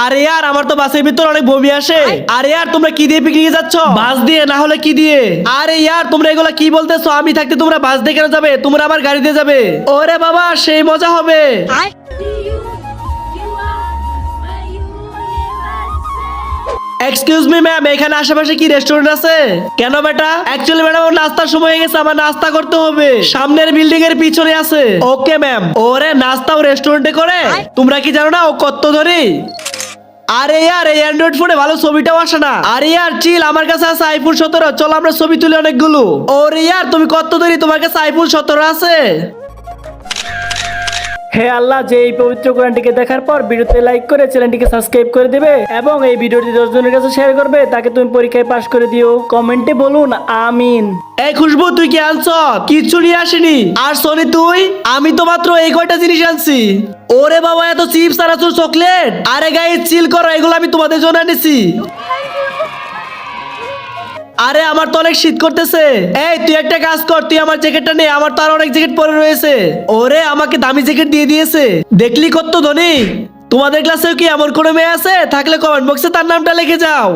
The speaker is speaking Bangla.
আরে यार আমার তো বাসের ভিতর অনেক বমি আসে। আরে यार তোমরা কি দিয়ে পিকনিকে যাচ্ছ? বাস দিয়ে না হলে কি দিয়ে? আরে यार তোমরা এগুলা কি বলতেছো? আমি থাকতে তোমরা বাস দিয়ে কেন যাবে? তোমরা আমার গাড়ি দিয়ে যাবে। ওরে বাবা সেই মজা হবে। এক্সকিউজ মি ম্যাম, এখানে আশেপাশে কি রেস্টুরেন্ট আছে? কেন বেটা? অ্যাকচুয়ালি ম্যাডাম আমার নাস্তার সময় হয়ে গেছে, আমার নাস্তা করতে হবে। সামনের বিল্ডিং এর পিছনে আছে। Okay ma'am. ওরে নাস্তাও রেস্টুরেন্টে করে? তোমরা কি জানো না ও কত ধরি? আরে यार এই অ্যান্ড্রয়েড ফোনে ভালো ছবিটাও আসে না। আরে यार চিল, আমার কাছে আছে আইফোন 17। চলো আমরা ছবি তুলি অনেকগুলো। ওরে यार তুমি কত ধরি, তোমার কাছে আইফোন 17 আছে? হে আল্লাহ, যে এই পবিত্র কোরআনটিকে দেখার পর ভিডিওতে লাইক করে চ্যানেলটিকে সাবস্ক্রাইব করে দিবে এবং এই ভিডিওটি 10 জনের কাছে শেয়ার করবে, তাকে তুমি পরীক্ষায় পাশ করে দিও। কমেন্টে বলুন আমিন। এই খুশবু তুই কি আনছ? কিচ্ছু নিয়ে আসিনি। আর সনি তুই? আমি তো মাত্র এই কয়টা জিনিস আনছি। ওরে বাবা এত চিপস আর চকলেট। আরে গাইস চিল করো, এগুলো আমি তোমাদের জন্য এনেছি। আরে আমার তো অনেক শীত করতেছে। এই তুই একটা কাজ কর, তুই আমার জ্যাকেটটা নে, আমার তো আর অনেক জ্যাকেট পরে রয়েছে। ওরে আমাকে দামি জ্যাকেট দিয়ে দিয়েছে। দেখলি কত ধনী। তোমাদের ক্লাসেও কি এমন কোনো মেয়ে আছে? থাকলে কমেন্ট বক্সে তার নামটা লিখে যাও।